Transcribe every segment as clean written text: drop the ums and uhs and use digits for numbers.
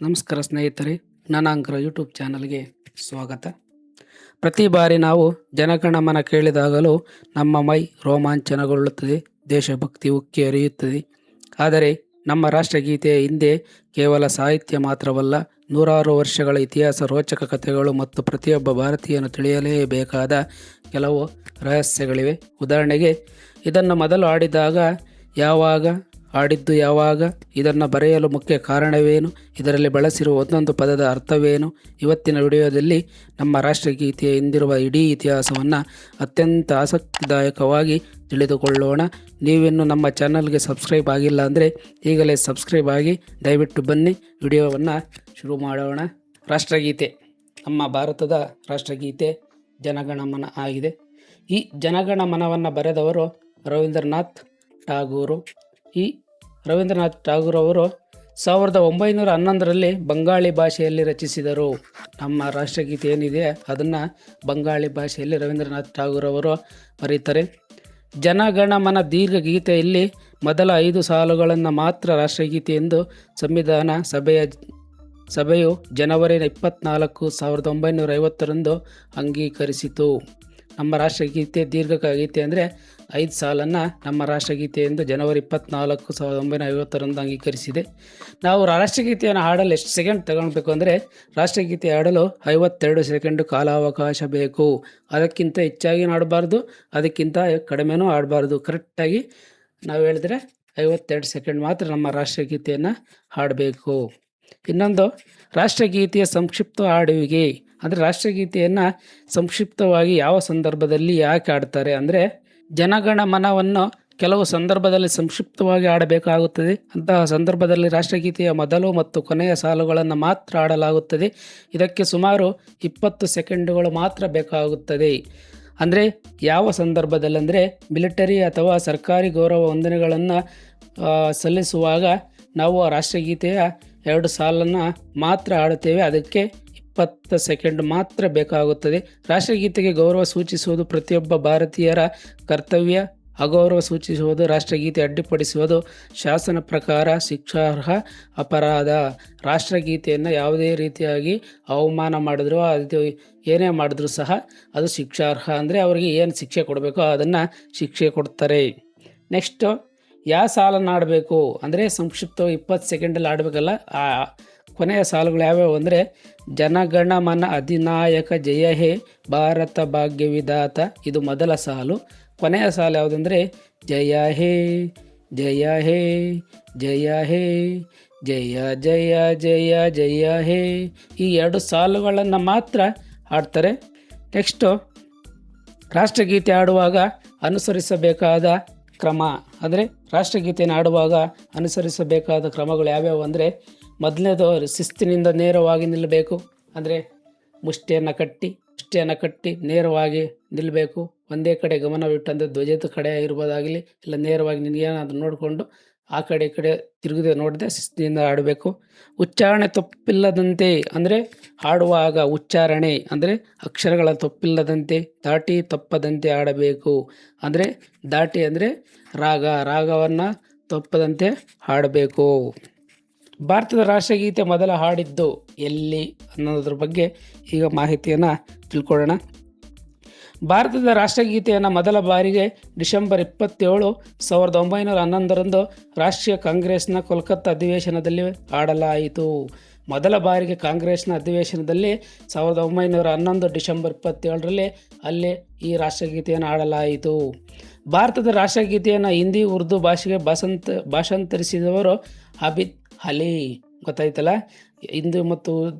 ನಮಸ್ಕಾರ ಸ್ನೇಹಿತರೆ, ಜ್ಞಾನಾಂಕರ ಯೂಟ್ಯೂಬ್ ಚಾನಲ್ಗೆ ಸ್ವಾಗತ. ಪ್ರತಿ ಬಾರಿ ನಾವು ಜನಗಣಮನ ಕೇಳಿದಾಗಲೂ ನಮ್ಮ ಮೈ ರೋಮಾಂಚನಗೊಳ್ಳುತ್ತದೆ, ದೇಶಭಕ್ತಿ ಉಕ್ಕಿ ಹರಿಯುತ್ತದೆ. ಆದರೆ ನಮ್ಮ ರಾಷ್ಟ್ರಗೀತೆಯ ಹಿಂದೆ ಕೇವಲ ಸಾಹಿತ್ಯ ಮಾತ್ರವಲ್ಲ, ನೂರಾರು ವರ್ಷಗಳ ಇತಿಹಾಸ, ರೋಚಕ ಕಥೆಗಳು ಮತ್ತು ಪ್ರತಿಯೊಬ್ಬ ಭಾರತೀಯನು ತಿಳಿಯಲೇಬೇಕಾದ ಕೆಲವು ರಹಸ್ಯಗಳಿವೆ. ಉದಾಹರಣೆಗೆ, ಇದನ್ನು ಮೊದಲು ಹಾಡಿದ್ದು ಯಾವಾಗ, ಇದನ್ನು ಬರೆಯಲು ಮುಖ್ಯ ಕಾರಣವೇನು, ಇದರಲ್ಲಿ ಬಳಸಿರುವ ಒಂದೊಂದು ಪದದ ಅರ್ಥವೇನು. ಇವತ್ತಿನ ವಿಡಿಯೋದಲ್ಲಿ ನಮ್ಮ ರಾಷ್ಟ್ರಗೀತೆಯ ಹಿಂದಿರುವ ಇಡೀ ಇತಿಹಾಸವನ್ನು ಅತ್ಯಂತ ಆಸಕ್ತಿದಾಯಕವಾಗಿ ತಿಳಿದುಕೊಳ್ಳೋಣ. ನೀವಿನ್ನು ನಮ್ಮ ಚಾನಲ್ಗೆ ಸಬ್ಸ್ಕ್ರೈಬ್ ಆಗಿಲ್ಲ ಅಂದರೆ ಈಗಲೇ ಸಬ್ಸ್ಕ್ರೈಬ್ ಆಗಿ, ದಯವಿಟ್ಟು ಬನ್ನಿ ವಿಡಿಯೋವನ್ನು ಶುರು ಮಾಡೋಣ. ರಾಷ್ಟ್ರಗೀತೆ, ನಮ್ಮ ಭಾರತದ ರಾಷ್ಟ್ರಗೀತೆ ಜನಗಣಮನ ಆಗಿದೆ. ಈ ಜನಗಣಮನವನ್ನು ಬರೆದವರು ರವೀಂದ್ರನಾಥ್ ಠಾಗೂರು. ಈ ರವೀಂದ್ರನಾಥ್ ಠಾಗೂರ್ ಅವರು 1911ರಲ್ಲಿ ಬಂಗಾಳಿ ಭಾಷೆಯಲ್ಲಿ ರಚಿಸಿದರು. ನಮ್ಮ ರಾಷ್ಟ್ರಗೀತೆ ಏನಿದೆ ಅದನ್ನು ಬಂಗಾಳಿ ಭಾಷೆಯಲ್ಲಿ ರವೀಂದ್ರನಾಥ್ ಠಾಗೂರ್ ಅವರು ಬರೀತಾರೆ. ಜನಗಣಮನ ದೀರ್ಘ ಗೀತೆಯಲ್ಲಿ ಮೊದಲ 5 ಸಾಲುಗಳನ್ನು ಮಾತ್ರ ರಾಷ್ಟ್ರಗೀತೆ ಎಂದು ಸಂವಿಧಾನ ಸಭೆಯು ಜನವರಿ 24, 1950ರಂದು ಅಂಗೀಕರಿಸಿತು. ನಮ್ಮ ರಾಷ್ಟ್ರಗೀತೆ ದೀರ್ಘ ಗೀತೆ ಅಂದರೆ 5 ಸಾಲನ್ನು ನಮ್ಮ ರಾಷ್ಟ್ರಗೀತೆ ಎಂದು ಜನವರಿ 24, 1950ರಂದು ಅಂಗೀಕರಿಸಿದೆ. ನಾವು ರಾಷ್ಟ್ರಗೀತೆಯನ್ನು ಹಾಡಲು ಎಷ್ಟು ಸೆಕೆಂಡ್ ತಗೊಳ್ಬೇಕು ಅಂದರೆ, ರಾಷ್ಟ್ರಗೀತೆ ಹಾಡಲು 52 ಸೆಕೆಂಡ್ ಕಾಲಾವಕಾಶ ಬೇಕು. ಅದಕ್ಕಿಂತ ಹೆಚ್ಚಾಗಿ ಆಡಬಾರ್ದು, ಅದಕ್ಕಿಂತ ಕಡಿಮೆನೂ ಆಡಬಾರ್ದು. ಕರೆಕ್ಟಾಗಿ ನಾವು ಹೇಳಿದ್ರೆ 52 ಸೆಕೆಂಡ್ ಮಾತ್ರ ನಮ್ಮ ರಾಷ್ಟ್ರಗೀತೆಯನ್ನು ಹಾಡಬೇಕು. ಇನ್ನೊಂದು, ರಾಷ್ಟ್ರಗೀತೆಯ ಸಂಕ್ಷಿಪ್ತ ಹಾಡುವಿಕೆ ಅಂದರೆ ರಾಷ್ಟ್ರಗೀತೆಯನ್ನು ಸಂಕ್ಷಿಪ್ತವಾಗಿ ಯಾವ ಸಂದರ್ಭದಲ್ಲಿ ಯಾಕೆ ಹಾಡ್ತಾರೆ ಅಂದರೆ, ಜನಗಣಮನವನ್ನು ಕೆಲವು ಸಂದರ್ಭದಲ್ಲಿ ಸಂಕ್ಷಿಪ್ತವಾಗಿ ಆಡಬೇಕಾಗುತ್ತದೆ. ಅಂತಹ ಸಂದರ್ಭದಲ್ಲಿ ರಾಷ್ಟ್ರಗೀತೆಯ ಮೊದಲು ಮತ್ತು ಕೊನೆಯ ಸಾಲುಗಳನ್ನು ಮಾತ್ರ ಆಡಲಾಗುತ್ತದೆ. ಇದಕ್ಕೆ ಸುಮಾರು 20 ಸೆಕೆಂಡುಗಳು ಮಾತ್ರ ಬೇಕಾಗುತ್ತದೆ. ಅಂದರೆ ಯಾವ ಸಂದರ್ಭದಲ್ಲಿ ಅಂದರೆ, ಮಿಲಿಟರಿ ಅಥವಾ ಸರ್ಕಾರಿ ಗೌರವ ವಂದನೆಗಳನ್ನು ಸಲ್ಲಿಸುವಾಗ ನಾವು ರಾಷ್ಟ್ರಗೀತೆಯ 2 ಸಾಲನ್ನು ಮಾತ್ರ ಆಡುತ್ತೇವೆ. ಅದಕ್ಕೆ 20 ಸೆಕೆಂಡ್ ಮಾತ್ರ ಬೇಕಾಗುತ್ತದೆ. ರಾಷ್ಟ್ರಗೀತೆಗೆ ಗೌರವ ಸೂಚಿಸುವುದು ಪ್ರತಿಯೊಬ್ಬ ಭಾರತೀಯರ ಕರ್ತವ್ಯ. ಅಗೌರವ ಸೂಚಿಸುವುದು, ರಾಷ್ಟ್ರಗೀತೆ ಅಡ್ಡಿಪಡಿಸುವುದು ಶಾಸನ ಪ್ರಕಾರ ಶಿಕ್ಷಾರ್ಹ ಅಪರಾಧ. ರಾಷ್ಟ್ರಗೀತೆಯನ್ನು ಯಾವುದೇ ರೀತಿಯಾಗಿ ಅವಮಾನ ಮಾಡಿದ್ರು, ಅದು ಏನೇ ಮಾಡಿದ್ರು ಸಹ ಅದು ಶಿಕ್ಷಾರ್ಹ. ಅಂದರೆ ಅವರಿಗೆ ಏನು ಶಿಕ್ಷೆ ಕೊಡಬೇಕೋ ಅದನ್ನು ಶಿಕ್ಷೆ ಕೊಡ್ತಾರೆ. ನೆಕ್ಸ್ಟು, ಯಾವ ಸಾಲನ್ನು ಆಡಬೇಕು ಅಂದರೆ, ಸಂಕ್ಷಿಪ್ತ 20 ಸೆಕೆಂಡಲ್ಲಿ ಆಡಬೇಕಲ್ಲ. ಆ ಕೊನೆಯ ಸಾಲುಗಳು ಯಾವ್ಯಾವು ಅಂದರೆ, ಜನಗಣಮನ ಅಧಿನಾಯಕ ಜಯ ಹೇ ಭಾರತ ಭಾಗ್ಯ ವಿಧಾತ, ಇದು ಮೊದಲ ಸಾಲು. ಕೊನೆಯ ಸಾಲು ಯಾವುದಂದರೆ, ಜಯ ಹೇ ಜಯ ಹೇ ಜಯ ಹೇ ಜಯ ಜಯ ಜಯ ಜಯ ಹೇ. ಈ 2 ಸಾಲುಗಳನ್ನು ಮಾತ್ರ ಹಾಡ್ತಾರೆ. ನೆಕ್ಸ್ಟು, ರಾಷ್ಟ್ರಗೀತೆ ಆಡುವಾಗ ಅನುಸರಿಸಬೇಕಾದ ಕ್ರಮ ಅಂದರೆ, ರಾಷ್ಟ್ರಗೀತೆಯನ್ನು ಆಡುವಾಗ ಅನುಸರಿಸಬೇಕಾದ ಕ್ರಮಗಳು ಯಾವ್ಯಾವು ಅಂದರೆ, ಮೊದಲನೇದು ಶಿಸ್ತಿನಿಂದ ನೇರವಾಗಿ ನಿಲ್ಲಬೇಕು. ಅಂದರೆ ಮುಷ್ಟಿಯನ್ನು ಕಟ್ಟಿ ನೇರವಾಗಿ ನಿಲ್ಲಬೇಕು. ಒಂದೇ ಕಡೆ ಗಮನವಿಟ್ಟು, ಅಂದರೆ ಧ್ವಜದ ಕಡೆ ಇರ್ಬೋದಾಗಲಿ, ಇಲ್ಲ ನೇರವಾಗಿ ನಿನಗೇನಾದರೂ ನೋಡಿಕೊಂಡು ಆ ಕಡೆ ಈ ಕಡೆ ತಿರುಗದೆ ನೋಡದೆ ಶಿಸ್ತಿನಿಂದ ಆಡಬೇಕು. ಉಚ್ಚಾರಣೆ ತಪ್ಪಿಲ್ಲದಂತೆ ಅಂದರೆ, ಹಾಡುವಾಗ ಉಚ್ಚಾರಣೆ ಅಂದರೆ ಅಕ್ಷರಗಳ ತಪ್ಪಿಲ್ಲದಂತೆ, ದಾಟಿ ತಪ್ಪದಂತೆ ಆಡಬೇಕು. ಅಂದರೆ ದಾಟಿ ಅಂದರೆ ರಾಗವನ್ನು ತಪ್ಪದಂತೆ ಹಾಡಬೇಕು. ಭಾರತದ ರಾಷ್ಟ್ರಗೀತೆ ಮೊದಲ ಹಾಡಿದ್ದು ಎಲ್ಲಿ ಅನ್ನೋದ್ರ ಬಗ್ಗೆ ಈಗ ಮಾಹಿತಿಯನ್ನು ತಿಳ್ಕೊಳ್ಳೋಣ. ಭಾರತದ ರಾಷ್ಟ್ರಗೀತೆಯನ್ನು ಮೊದಲ ಬಾರಿಗೆ ಡಿಸೆಂಬರ್ 27, 1911ರಂದು ರಾಷ್ಟ್ರೀಯ ಕಾಂಗ್ರೆಸ್ನ ಕೋಲ್ಕತ್ತಾ ಅಧಿವೇಶನದಲ್ಲಿ ಹಾಡಲಾಯಿತು. ಮೊದಲ ಬಾರಿಗೆ ಕಾಂಗ್ರೆಸ್ನ ಅಧಿವೇಶನದಲ್ಲಿ 1911 ಡಿಸೆಂಬರ್ 27ರಲ್ಲಿ ಅಲ್ಲಿ ಈ ರಾಷ್ಟ್ರಗೀತೆಯನ್ನು ಹಾಡಲಾಯಿತು. ಭಾರತದ ರಾಷ್ಟ್ರಗೀತೆಯನ್ನು ಹಿಂದಿ, ಉರ್ದು ಭಾಷೆಗೆ ಭಾಷಾಂತರಿಸಿದವರು ಆಬಿದ್ ಅಲಿ. ಗೊತ್ತಾಯ್ತಲ್ಲ, ಹಿಂದಿ ಮತ್ತು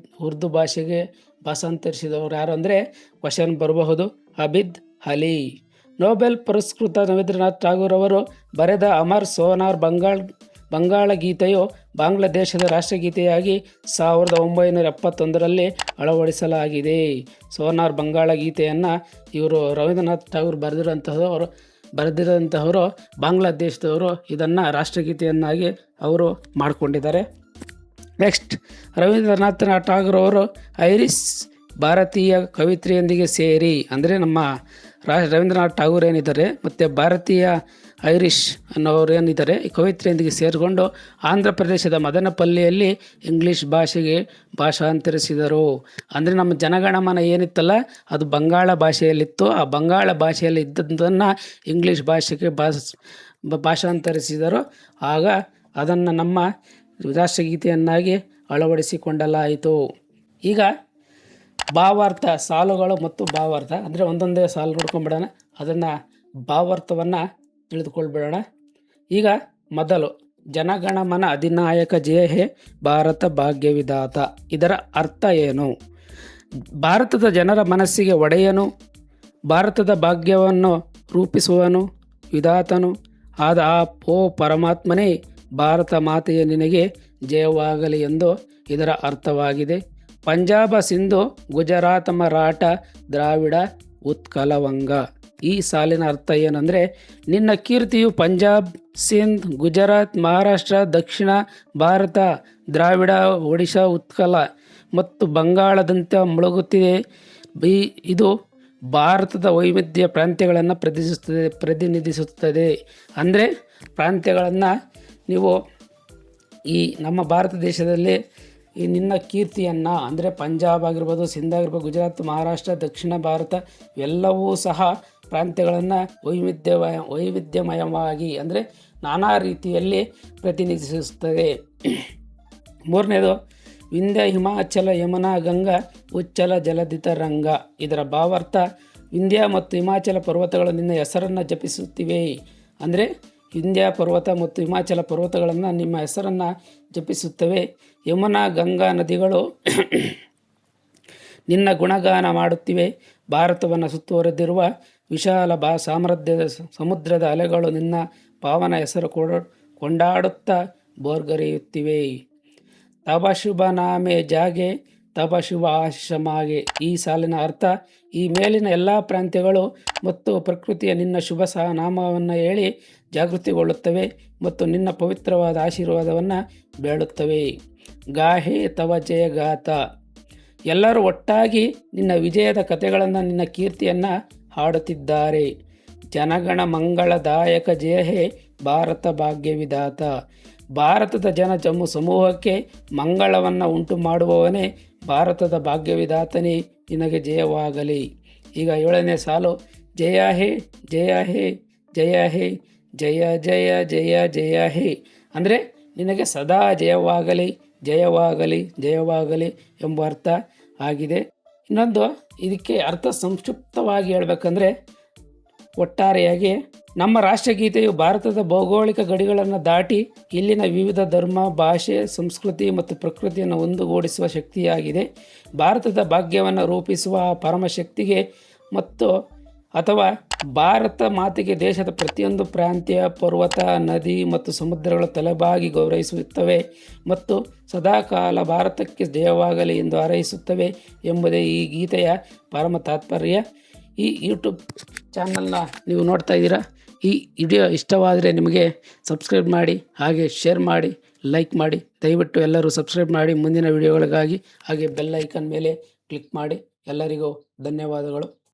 ಉರ್ದು ಭಾಷೆಗೆ ಭಾಷಾಂತರಿಸಿದವರು ಯಾರು ಅಂದರೆ ಕ್ವಶನ್ ಬರಬಹುದು, ಆಬಿದ್ ಅಲಿ. ನೊಬೆಲ್ ಪುರಸ್ಕೃತ ರವೀಂದ್ರನಾಥ್ ಠಾಗೂರ್ ಅವರು ಬರೆದ ಅಮರ್ ಸೋನಾರ್ ಬಂಗಾಳ ಗೀತೆಯು ಬಾಂಗ್ಲಾದೇಶದ ರಾಷ್ಟ್ರಗೀತೆಯಾಗಿ 1971ರಲ್ಲಿ ಅಳವಡಿಸಲಾಗಿದೆ. ಸೋನಾರ್ ಬಂಗಾಳ ಗೀತೆಯನ್ನು ಇವರು ರವೀಂದ್ರನಾಥ್ ಠಾಗೂರ್ ಬರೆದಿರೋಂಥವರು ಬಾಂಗ್ಲಾದೇಶದವರು ಇದನ್ನು ರಾಷ್ಟ್ರಗೀತೆಯನ್ನಾಗಿ ಅವರು ಮಾಡಿಕೊಂಡಿದ್ದಾರೆ. ನೆಕ್ಸ್ಟ್, ರವೀಂದ್ರನಾಥ್ ಠಾಗೂರ್ ಅವರು ಐರಿಷ್ ಭಾರತೀಯ ಕವಿತ್ರಿಯೊಂದಿಗೆ ಸೇರಿ, ಅಂದರೆ ನಮ್ಮ ರವೀಂದ್ರನಾಥ್ ಠಾಗೂರ್ ಏನಿದ್ದಾರೆ ಮತ್ತು ಭಾರತೀಯ ಐರಿಷ್ ಅನ್ನೋರು ಏನಿದ್ದಾರೆ ಈ ಕವಯಿತ್ರಿಯೊಂದಿಗೆ ಸೇರಿಕೊಂಡು ಆಂಧ್ರ ಪ್ರದೇಶದ ಮದನಪಲ್ಲಿಯಲ್ಲಿ ಇಂಗ್ಲೀಷ್ ಭಾಷೆಗೆ ಭಾಷಾಂತರಿಸಿದರು. ಅಂದರೆ ನಮ್ಮ ಜನಗಣಮನ ಏನಿತ್ತಲ್ಲ ಅದು ಬಂಗಾಳ ಭಾಷೆಯಲ್ಲಿತ್ತು. ಆ ಬಂಗಾಳ ಭಾಷೆಯಲ್ಲಿ ಇದ್ದದ್ದನ್ನು ಇಂಗ್ಲೀಷ್ ಭಾಷೆಗೆ ಭಾಷಾಂತರಿಸಿದರು. ಆಗ ಅದನ್ನು ನಮ್ಮ ರಾಷ್ಟ್ರಗೀತೆಯನ್ನಾಗಿ ಅಳವಡಿಸಿಕೊಂಡಲಾಯಿತು. ಈಗ ಭಾವಾರ್ಥ, ಸಾಲುಗಳು ಮತ್ತು ಭಾವಾರ್ಥ ಅಂದರೆ ಒಂದೊಂದೇ ಸಾಲು ನೋಡ್ಕೊಂಡ್ಬಿಡೋಣ, ಅದನ್ನು ಭಾವಾರ್ಥವನ್ನು ತಿಳಿದುಕೊಳ್ಬಿಡೋಣ. ಈಗ ಮೊದಲು ಜನಗಣಮನ ಅಧಿನಾಯಕ ಜಯ ಹೇ ಭಾರತ ಭಾಗ್ಯವಿಧಾತ. ಇದರ ಅರ್ಥ ಏನು? ಭಾರತದ ಜನರ ಮನಸ್ಸಿಗೆ ಒಡೆಯನು, ಭಾರತದ ಭಾಗ್ಯವನ್ನು ರೂಪಿಸುವನು, ವಿಧಾತನು ಆದ ಓ ಪರಮಾತ್ಮನೇ, ಭಾರತ ಮಾತೆಯ ನಿನಗೆ ಜಯವಾಗಲಿ ಎಂದು ಇದರ ಅರ್ಥವಾಗಿದೆ. ಪಂಜಾಬ, ಸಿಂಧು, ಗುಜರಾತ, ಮರಾಠ, ದ್ರಾವಿಡ, ಉತ್ಕಲ, ವಂಗ. ಈ ಸಾಲಿನ ಅರ್ಥ ಏನಂದರೆ, ನಿನ್ನ ಕೀರ್ತಿಯು ಪಂಜಾಬ್, ಸಿಂಧ್, ಗುಜರಾತ್, ಮಹಾರಾಷ್ಟ್ರ, ದಕ್ಷಿಣ ಭಾರತ, ದ್ರಾವಿಡ, ಒಡಿಶಾ, ಉತ್ಕಲ ಮತ್ತು ಬಂಗಾಳದಂತೆ ಮುಳುಗುತ್ತಿದೆ. ಇದು ಭಾರತದ ವೈವಿಧ್ಯ ಪ್ರಾಂತ್ಯಗಳನ್ನು ಪ್ರತಿನಿಧಿಸುತ್ತದೆ. ಅಂದರೆ ಪ್ರಾಂತ್ಯಗಳನ್ನು ನೀವು ಈ ನಮ್ಮ ಭಾರತ ದೇಶದಲ್ಲಿ ಈ ನಿನ್ನ ಕೀರ್ತಿಯನ್ನು ಅಂದರೆ ಪಂಜಾಬ್ ಆಗಿರ್ಬೋದು, ಸಿಂಧ್ ಆಗಿರ್ಬೋದು, ಗುಜರಾತ್, ಮಹಾರಾಷ್ಟ್ರ, ದಕ್ಷಿಣ ಭಾರತ ಎಲ್ಲವೂ ಸಹ ಪ್ರಾಂತ್ಯಗಳನ್ನು ವೈವಿಧ್ಯಮಯವಾಗಿ ಅಂದರೆ ನಾನಾ ರೀತಿಯಲ್ಲಿ ಪ್ರತಿನಿಧಿಸುತ್ತದೆ. ಮೂರನೇದು ವಿಂಧ್ಯ, ಹಿಮಾಚಲ, ಯಮುನಾ, ಗಂಗಾ, ಉಚ್ಚಲ, ಜಲಧಿತ, ರಂಗ. ಇದರ ಭಾವಾರ್ಥ, ವಿಂಧ್ಯ ಮತ್ತು ಹಿಮಾಚಲ ಪರ್ವತಗಳು ನಿನ್ನ ಹೆಸರನ್ನು ಜಪಿಸುತ್ತಿವೆ. ಅಂದರೆ ವಿಂಧ್ಯ ಪರ್ವತ ಮತ್ತು ಹಿಮಾಚಲ ಪರ್ವತಗಳನ್ನು ನಿಮ್ಮ ಹೆಸರನ್ನು ಜಪಿಸುತ್ತವೆ. ಯಮುನಾ, ಗಂಗಾ ನದಿಗಳು ನಿನ್ನ ಗುಣಗಾನ ಮಾಡುತ್ತಿವೆ. ಭಾರತವನ್ನು ಸುತ್ತುವರೆದಿರುವ ವಿಶಾಲ ಸಾಮ್ರಾಜ್ಯದ ಸಮುದ್ರದ ಅಲೆಗಳು ನಿನ್ನ ಪಾವನ ಹೆಸರು ಕೊಂಡಾಡುತ್ತಾ ಬೋರ್ಗರೆಯುತ್ತಿವೆ. ತಬ ಶುಭ ನಾಮೆ ಜಾಗೆ, ತಬ ಶುಭ ಆಶಮಾಗೆ. ಈ ಸಾಲಿನ ಅರ್ಥ, ಈ ಮೇಲಿನ ಎಲ್ಲ ಪ್ರಾಂತ್ಯಗಳು ಮತ್ತು ಪ್ರಕೃತಿಯ ನಿನ್ನ ಶುಭ ನಾಮವನ್ನು ಹೇಳಿ ಜಾಗೃತಿಗೊಳ್ಳುತ್ತವೆ ಮತ್ತು ನಿನ್ನ ಪವಿತ್ರವಾದ ಆಶೀರ್ವಾದವನ್ನು ಬೇಳುತ್ತವೆ. ಗಾಹೆ ತವ ಜಯಗಾತ. ಎಲ್ಲರೂ ಒಟ್ಟಾಗಿ ನಿನ್ನ ವಿಜಯದ ಕಥೆಗಳನ್ನು, ನಿನ್ನ ಕೀರ್ತಿಯನ್ನು ಹಾಡುತ್ತಿದ್ದಾರೆ. ಜನಗಣ ಮಂಗಳದಾಯಕ ಜಯ ಹೇ ಭಾರತ ಭಾಗ್ಯವಿಧಾತ. ಭಾರತದ ಸಮೂಹಕ್ಕೆ ಮಂಗಳವನ್ನು ಉಂಟು ಮಾಡುವವನೇ, ಭಾರತದ ಭಾಗ್ಯವಿಧಾತನೇ, ನಿನಗೆ ಜಯವಾಗಲಿ. ಈಗ 7ನೇ ಸಾಲು, ಜಯ ಹೇ ಜಯ ಹೇ ಜಯ ಹೇ ಜಯ ಜಯ ಜಯ ಜಯ ಹೇ. ಅಂದರೆ ನಿನಗೆ ಸದಾ ಜಯವಾಗಲಿ, ಜಯವಾಗಲಿ, ಜಯವಾಗಲಿ ಎಂಬ ಅರ್ಥ ಆಗಿದೆ. ಇನ್ನೊಂದು ಇದಕ್ಕೆ ಅರ್ಥ ಸಂಕ್ಷಿಪ್ತವಾಗಿ ಹೇಳಬೇಕಂದ್ರೆ, ಒಟ್ಟಾರೆಯಾಗಿ ನಮ್ಮ ರಾಷ್ಟ್ರಗೀತೆಯು ಭಾರತದ ಭೌಗೋಳಿಕ ಗಡಿಗಳನ್ನು ದಾಟಿ ಇಲ್ಲಿನ ವಿವಿಧ ಧರ್ಮ, ಭಾಷೆ, ಸಂಸ್ಕೃತಿ ಮತ್ತು ಪ್ರಕೃತಿಯನ್ನು ಒಂದುಗೂಡಿಸುವ ಶಕ್ತಿಯಾಗಿದೆ. ಭಾರತದ ಭಾಗ್ಯವನ್ನು ರೂಪಿಸುವ ಆ ಪರಮಶಕ್ತಿಗೆ ಮತ್ತು ಅಥವಾ ಭಾರತ ಮಾತೆಗೆ ದೇಶದ ಪ್ರತಿಯೊಂದು ಪ್ರಾಂತ್ಯ, ಪರ್ವತ, ನದಿ ಮತ್ತು ಸಮುದ್ರಗಳು ತಲೆಬಾಗಿ ಗೌರವಿಸುತ್ತವೆ ಮತ್ತು ಸದಾಕಾಲ ಭಾರತಕ್ಕೆ ಜಯವಾಗಲಿ ಎಂದು ಹಾರೈಸುತ್ತವೆ ಎಂಬುದೇ ಈ ಗೀತೆಯ ಪರಮ ತಾತ್ಪರ್ಯ. ಈ ಯೂಟ್ಯೂಬ್ ಚಾನಲ್ನ ನೀವು ನೋಡ್ತಾ ಇದ್ದೀರಾ. ಈ ವಿಡಿಯೋ ಇಷ್ಟವಾದರೆ ನಿಮಗೆ ಸಬ್ಸ್ಕ್ರೈಬ್ ಮಾಡಿ, ಹಾಗೆ ಶೇರ್ ಮಾಡಿ, ಲೈಕ್ ಮಾಡಿ. ದಯವಿಟ್ಟು ಎಲ್ಲರೂ ಸಬ್ಸ್ಕ್ರೈಬ್ ಮಾಡಿ ಮುಂದಿನ ವಿಡಿಯೋಗಳಿಗಾಗಿ. ಹಾಗೆ ಬೆಲ್ ಐಕಾನ್ ಮೇಲೆ ಕ್ಲಿಕ್ ಮಾಡಿ. ಎಲ್ಲರಿಗೂ ಧನ್ಯವಾದಗಳು.